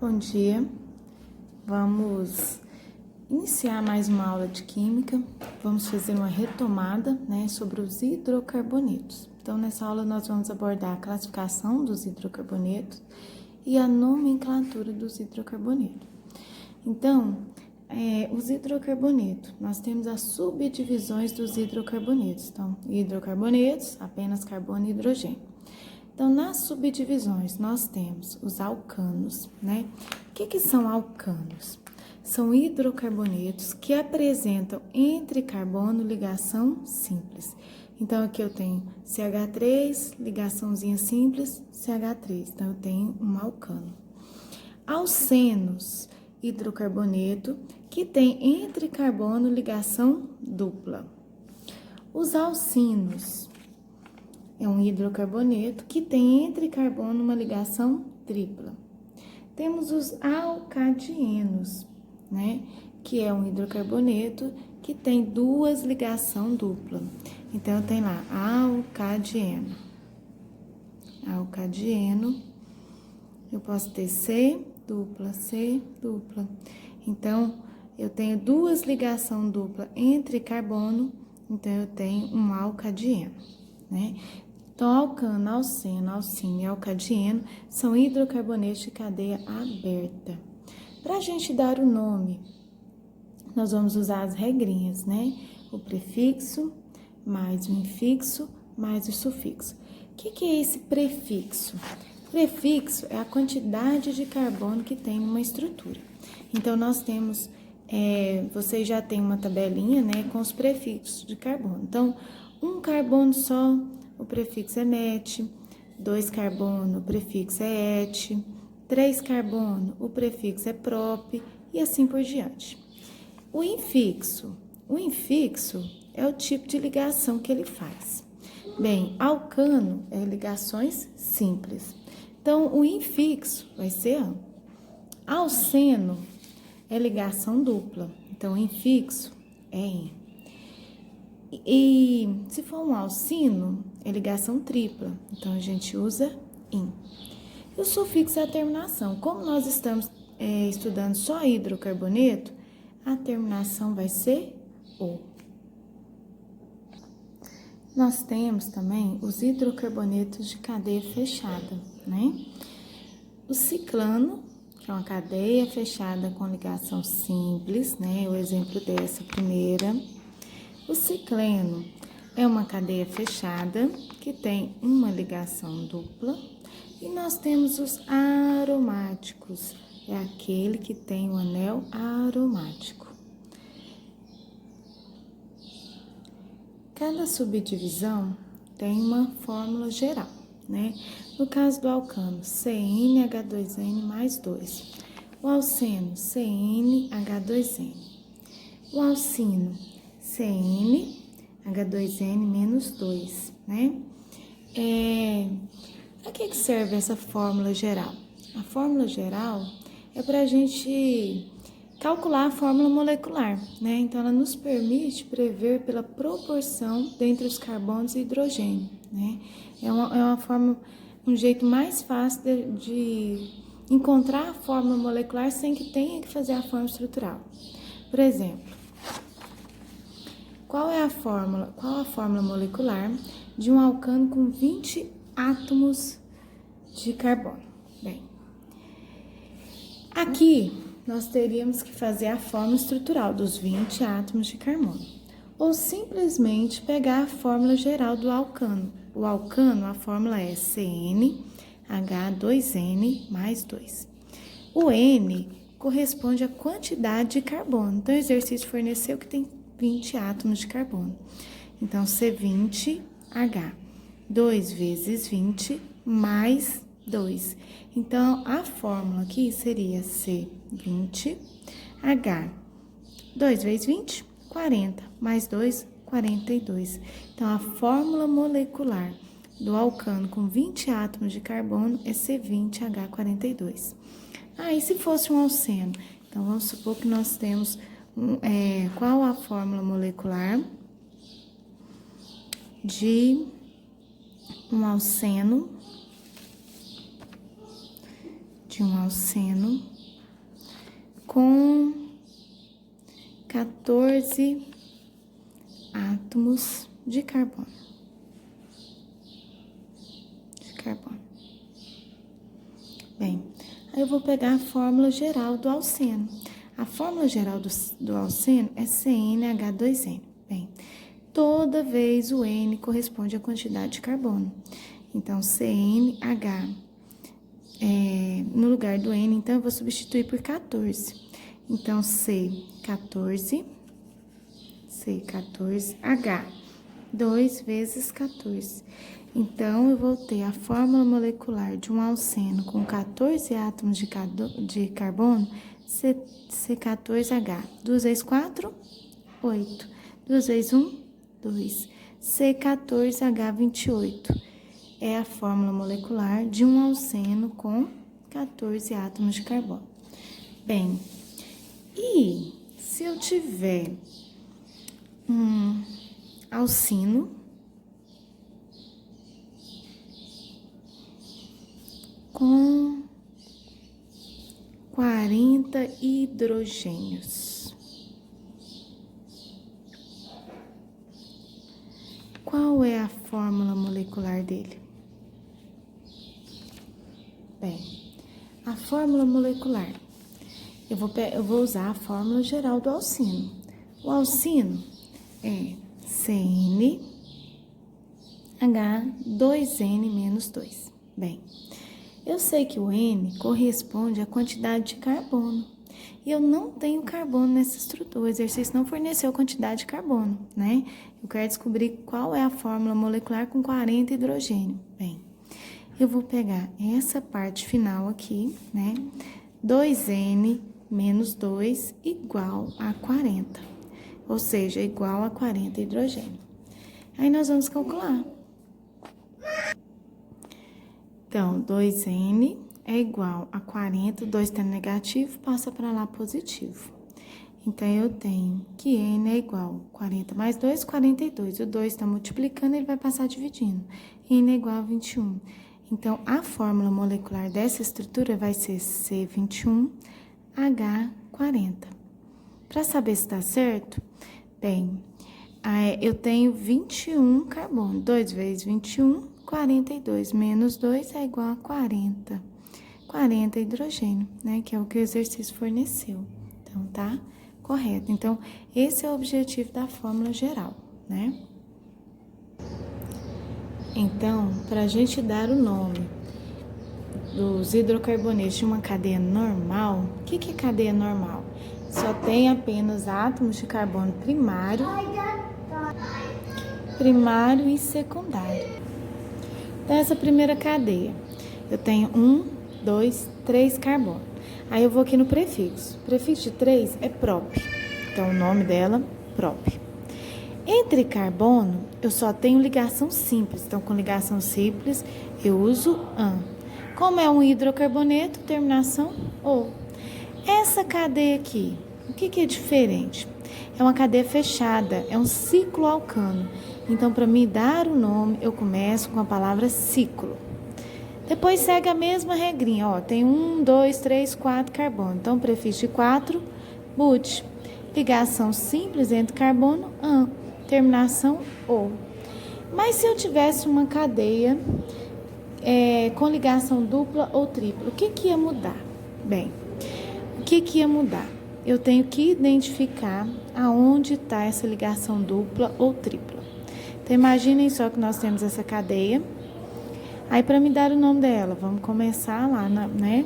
Bom dia, vamos iniciar mais uma aula de química. Vamos fazer uma retomada, sobre os hidrocarbonetos. Então, nessa aula nós vamos abordar a classificação dos hidrocarbonetos e a nomenclatura dos hidrocarbonetos. Então, os hidrocarbonetos, nós temos as subdivisões dos hidrocarbonetos. Então, hidrocarbonetos, apenas carbono e hidrogênio. Então, nas subdivisões, nós temos os alcanos, O que são alcanos? São hidrocarbonetos que apresentam entre carbono ligação simples. Então, aqui eu tenho CH3, ligaçãozinha simples, CH3. Então, eu tenho um alcano. Alcenos, hidrocarboneto que tem entre carbono ligação dupla. Os alcinos é um hidrocarboneto que tem entre carbono uma ligação tripla. Temos os alcadienos, que é um hidrocarboneto que tem duas ligação dupla. Então, eu tenho lá alcadieno. Alcadieno, eu posso ter C dupla. Então, eu tenho duas ligação dupla entre carbono, então eu tenho um alcadieno, Então, alcano, alceno, alcino e alcadieno são hidrocarbonetos de cadeia aberta. Para a gente dar o nome, nós vamos usar as regrinhas, O prefixo, mais o infixo, mais o sufixo. O que é esse prefixo? Prefixo é a quantidade de carbono que tem numa estrutura. Então, nós temos, vocês já têm uma tabelinha, com os prefixos de carbono. Então, um carbono só, o prefixo é met, 2 carbono, o prefixo é et, 3 carbono, o prefixo é prop, e assim por diante. O infixo é o tipo de ligação que ele faz. Bem, alcano é ligações simples. Então, o infixo vai ser AN. Alceno é ligação dupla. Então, o infixo é EN. E se for um alcino, é ligação tripla. Então, a gente usa IN. E o sufixo é a terminação. Como nós estamos estudando só hidrocarboneto, a terminação vai ser O. Nós temos também os hidrocarbonetos de cadeia fechada, O ciclano, que é uma cadeia fechada com ligação simples, O exemplo dessa primeira. O cicleno é uma cadeia fechada que tem uma ligação dupla. E nós temos os aromáticos, é aquele que tem o anel aromático. Cada subdivisão tem uma fórmula geral, No caso do alcano, CnH2n mais 2. O alceno, CnH2n. O alcino, CnH2n menos 2, Para que serve essa fórmula geral? A fórmula geral é para a gente calcular a fórmula molecular, Então, ela nos permite prever pela proporção dentre os carbonos e hidrogênio, É uma forma, um jeito mais fácil de encontrar a fórmula molecular sem que tenha que fazer a fórmula estrutural. Por exemplo, qual a fórmula molecular de um alcano com 20 átomos de carbono? Bem, aqui nós teríamos que fazer a fórmula estrutural dos 20 átomos de carbono, ou simplesmente pegar a fórmula geral do alcano. O alcano, a fórmula é CnH2n mais 2. O N corresponde à quantidade de carbono. Então, o exercício forneceu que tem 20 átomos de carbono. Então, C20H, 2 vezes 20 mais 2. Então, a fórmula aqui seria C20H, 2 vezes 20, 40, mais 2, 42. Então, a fórmula molecular do alcano com 20 átomos de carbono é C20H42. E se fosse um alceno? Então, vamos supor que nós temos qual a fórmula molecular de um alceno de um alceno com 14 átomos de carbono. Bem, aí eu vou pegar a fórmula geral do alceno. A fórmula geral do alceno é CnH2n. Bem, toda vez o N corresponde à quantidade de carbono. Então, CnH, no lugar do N, então, eu vou substituir por 14. Então, C14, H, 2 vezes 14. Então, eu vou ter a fórmula molecular de um alceno com 14 átomos de carbono, C14H. 2 vezes 4, 8. 2 vezes 1, 2. C14H28. É a fórmula molecular de um alceno com 14 átomos de carbono. Bem, e se eu tiver um alcino com 40 hidrogênios, qual é a fórmula molecular dele? Bem, a fórmula molecular, eu vou usar a fórmula geral do alcino. O alcino é CnH2n-2. Bem, eu sei que o N corresponde à quantidade de carbono. E eu não tenho carbono nessa estrutura. O exercício não forneceu quantidade de carbono, né? Eu quero descobrir qual é a fórmula molecular com 40 hidrogênio. Bem, eu vou pegar essa parte final aqui, né? 2N menos 2 igual a 40. Ou seja, igual a 40 hidrogênio. Aí nós vamos calcular. Então, 2N é igual a 40, 2 está negativo, passa para lá positivo. Então, eu tenho que N é igual a 40 mais 2, 42. O 2 está multiplicando, ele vai passar dividindo. N é igual a 21. Então, a fórmula molecular dessa estrutura vai ser C21H40. Para saber se está certo, bem, eu tenho 21 carbono. 2 vezes 21, 42. Menos 2 é igual a 40. 40 hidrogênio, né? Que é o que o exercício forneceu. Então, tá correto. Então, esse é o objetivo da fórmula geral, né? Então, para a gente dar o nome dos hidrocarbonetos de uma cadeia normal, o que é cadeia normal? Só tem apenas átomos de carbono primário e secundário. Então, essa primeira cadeia, eu tenho 1, 2, 3 carbono. Aí eu vou aqui no prefixo. O prefixo de 3 é prop. Então, o nome dela, prop. Entre carbono, eu só tenho ligação simples. Então, com ligação simples, eu uso AN. Como é um hidrocarboneto, terminação O. Essa cadeia aqui, o que é diferente? É uma cadeia fechada, é um ciclo alcano. Então, para me dar o nome, eu começo com a palavra ciclo. Depois segue a mesma regrinha, ó, tem 1, 2, 3, 4 carbono. Então, prefixo de 4, but. Ligação simples entre carbono, AN. Terminação O. Mas se eu tivesse uma cadeia com ligação dupla ou tripla, o que ia mudar? Bem, o que ia mudar? Eu tenho que identificar aonde está essa ligação dupla ou tripla. Então, imaginem só que nós temos essa cadeia. Aí, para me dar o nome dela, vamos começar lá, né?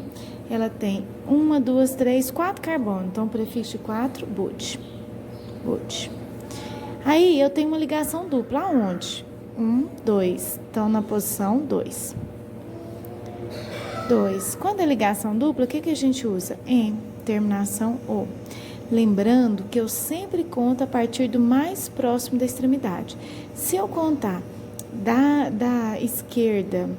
Ela tem 1, 2, 3, 4 carbono. Então, prefixo de 4, but. Aí, eu tenho uma ligação dupla. Aonde? 1, 2. Então, na posição 2. 2. Quando é ligação dupla, o que a gente usa? Em, terminação O. Lembrando que eu sempre conto a partir do mais próximo da extremidade. Se eu contar da esquerda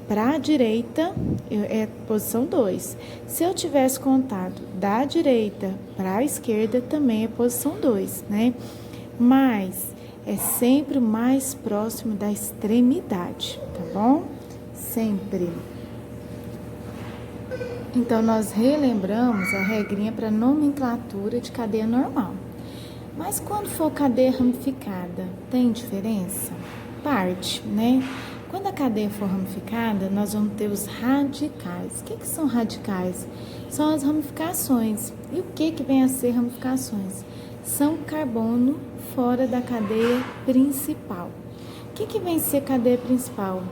para a direita, é posição 2. Se eu tivesse contado da direita para a esquerda, também é posição 2, né? Mas é sempre o mais próximo da extremidade, tá bom? Sempre. Então, nós relembramos a regrinha para nomenclatura de cadeia normal. Mas quando for cadeia ramificada, tem diferença? Parte, né? Quando a cadeia for ramificada, nós vamos ter os radicais. O que são radicais? São as ramificações. E o que vem a ser ramificações? São carbono fora da cadeia principal. O que vem a ser cadeia principal?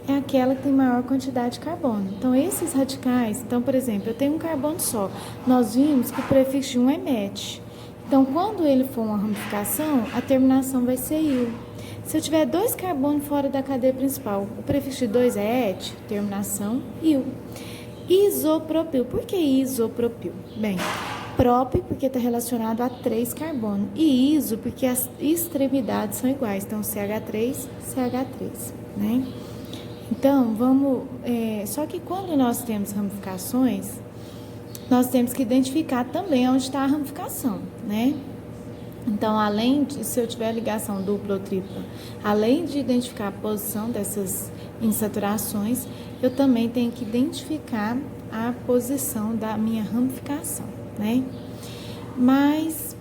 É aquela que tem maior quantidade de carbono. Então, esses radicais, então, por exemplo, eu tenho um carbono só. Nós vimos que o prefixo de um é met. Então, quando ele for uma ramificação, a terminação vai ser il. Se eu tiver 2 carbonos fora da cadeia principal, o prefixo de 2 é et, terminação il. Isopropil. Por que isopropil? Bem, prop porque está relacionado a 3 carbonos e iso porque as extremidades são iguais. Então, CH3, CH3, né? Então, só que quando nós temos ramificações, nós temos que identificar também onde está a ramificação, né? Então, se eu tiver ligação dupla ou tripla, além de identificar a posição dessas insaturações, eu também tenho que identificar a posição da minha ramificação, né? Mas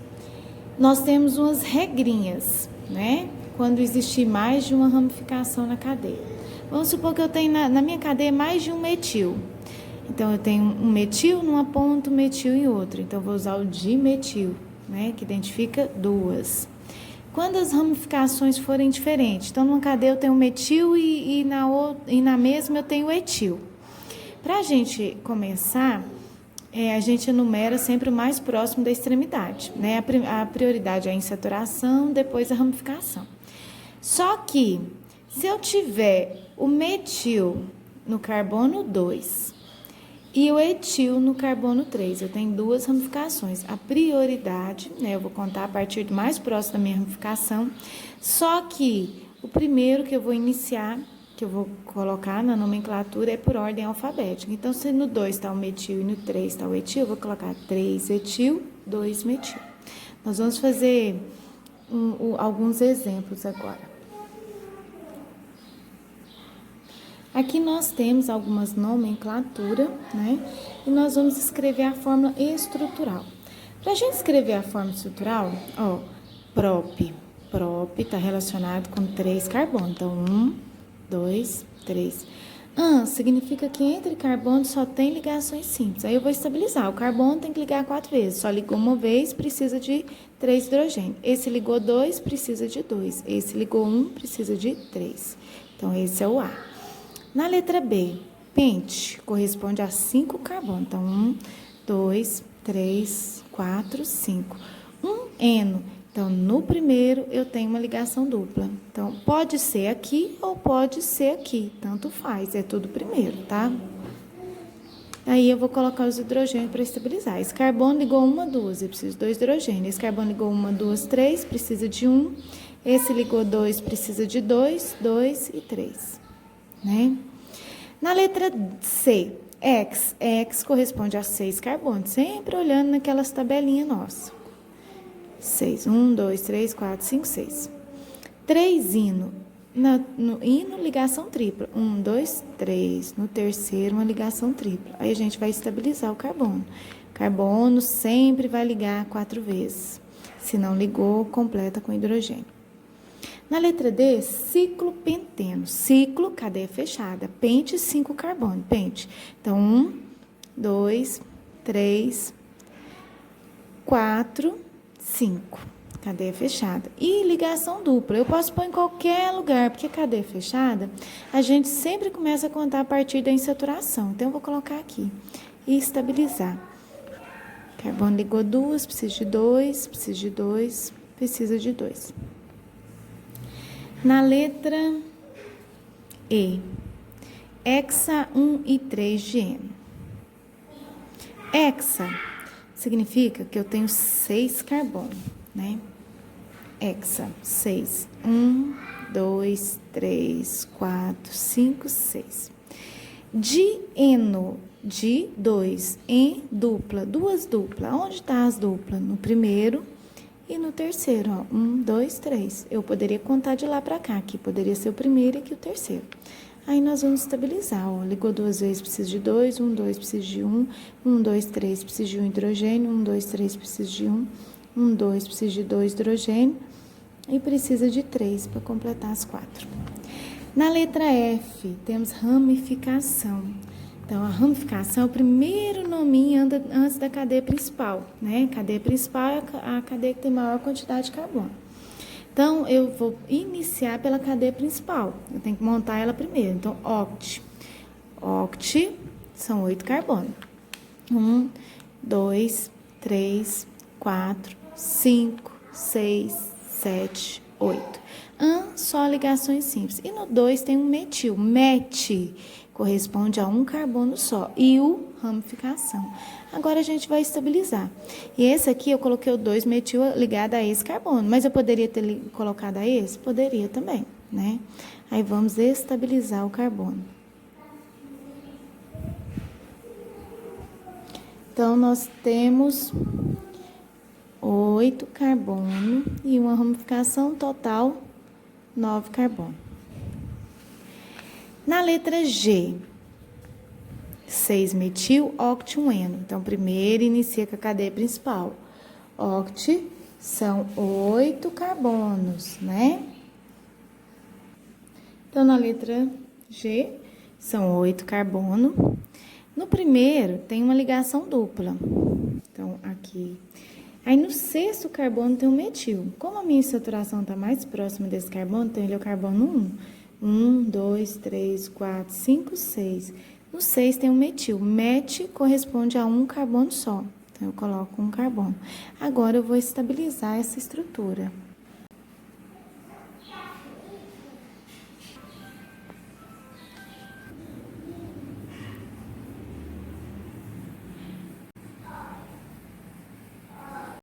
nós temos umas regrinhas, né? Quando existir mais de uma ramificação na cadeia. Vamos supor que eu tenho na minha cadeia mais de um metil. Então, eu tenho um metil numa ponta, um metil em outra. Então, eu vou usar o dimetil, né, que identifica 2. Quando as ramificações forem diferentes, então, numa cadeia eu tenho um metil e na mesma eu tenho o etil. Para a gente começar, a gente enumera sempre o mais próximo da extremidade, né? A prioridade é a insaturação, depois a ramificação. Só que, se eu tiver o metil no carbono 2 e o etil no carbono 3, eu tenho 2 ramificações. A prioridade, né, eu vou contar a partir do mais próximo da minha ramificação, só que o primeiro que eu vou iniciar, que eu vou colocar na nomenclatura, é por ordem alfabética. Então, se no 2 está o metil e no 3 está o etil, eu vou colocar 3 etil, 2 metil. Nós vamos fazer alguns exemplos agora. Aqui nós temos algumas nomenclaturas, né? E nós vamos escrever a fórmula estrutural. Para a gente escrever a fórmula estrutural, prop está relacionado com 3 carbonos. Então, 1, 2, 3. Significa que entre carbonos só tem ligações simples. Aí eu vou estabilizar. O carbono tem que ligar 4 vezes. Só ligou uma vez, precisa de 3 hidrogênios. Esse ligou 2, precisa de 2. Esse ligou 1, precisa de 3. Então, esse é o A. Na letra B, pente corresponde a 5 carbonos. Então, 1, 2, 3, 4, 5. Eno. Então, no primeiro, eu tenho uma ligação dupla. Então, pode ser aqui ou pode ser aqui. Tanto faz, é tudo primeiro, tá? Aí, eu vou colocar os hidrogênios para estabilizar. Esse carbono ligou 1, 2, eu preciso de 2 hidrogênios. Esse carbono ligou 1, 2, 3, precisa de 1. Esse ligou 2, precisa de 2, 2 e 3. Né? Na letra C, X corresponde a 6 carbonos, sempre olhando naquelas tabelinhas nossas. 6, 1, 2, 3, 4, 5, 6. 3 ino, no ino ligação tripla, 1, 2, 3, no terceiro uma ligação tripla. Aí a gente vai estabilizar o carbono. Carbono sempre vai ligar 4 vezes, se não ligou, completa com hidrogênio. Na letra D, ciclo penteno. Ciclo, cadeia fechada. Pente, 5 carbono. Pente. Então, 1, 2, 3, 4, 5. Cadeia fechada. E ligação dupla. Eu posso pôr em qualquer lugar, porque cadeia fechada, a gente sempre começa a contar a partir da insaturação. Então, eu vou colocar aqui. E estabilizar. Carbono ligou 2, precisa de 2, precisa de 2, precisa de 2. Na letra E, hexa 1 e 3 de eno. Hexa significa que eu tenho 6 carbonos, né? Hexa, 6. 1, 2, 3, 4, 5, 6. Dieno, de 2, em dupla, 2 duplas. Onde está as duplas? No primeiro e no terceiro, ó, 1, 2, 3. Eu poderia contar de lá para cá, aqui poderia ser o primeiro e aqui o terceiro. Aí nós vamos estabilizar, ó. Ligou 2 vezes, precisa de 2, 1, 2, precisa de 1, 1, 2, 3, precisa de 1 hidrogênio, 1, 2, 3, precisa de 1, 1, 2, precisa de 2 hidrogênio e precisa de 3 para completar as 4. Na letra F, temos ramificação. Então, a ramificação é o primeiro nominho antes da cadeia principal, né? A cadeia principal é a cadeia que tem maior quantidade de carbono. Então, eu vou iniciar pela cadeia principal. Eu tenho que montar ela primeiro. Então, oct. Oct são 8 carbonos. 1, 2, 3, 4, 5, 6, 7, 8. Só ligações simples. E no 2 tem um metil. Met corresponde a um carbono só. E o ramificação. Agora a gente vai estabilizar. E esse aqui eu coloquei o 2-metil ligado a esse carbono. Mas eu poderia ter colocado a esse? Poderia também, né? Aí vamos estabilizar o carbono. Então, nós temos 8 carbono e uma ramificação total 9 carbono. Na letra G, 6-metil, oct, 1-eno. Então, primeiro inicia com a cadeia principal. Oct são 8 carbonos, né? Então, na letra G, são 8 carbonos. No primeiro, tem uma ligação dupla. Então, aqui. Aí, no 6º carbono, tem um metil. Como a minha saturação está mais próxima desse carbono, então ele é o carbono 1. 1, 2, 3, 4, 5, 6. No 6 tem um metil. Met corresponde a um carbono só. Então, eu coloco um carbono. Agora, eu vou estabilizar essa estrutura.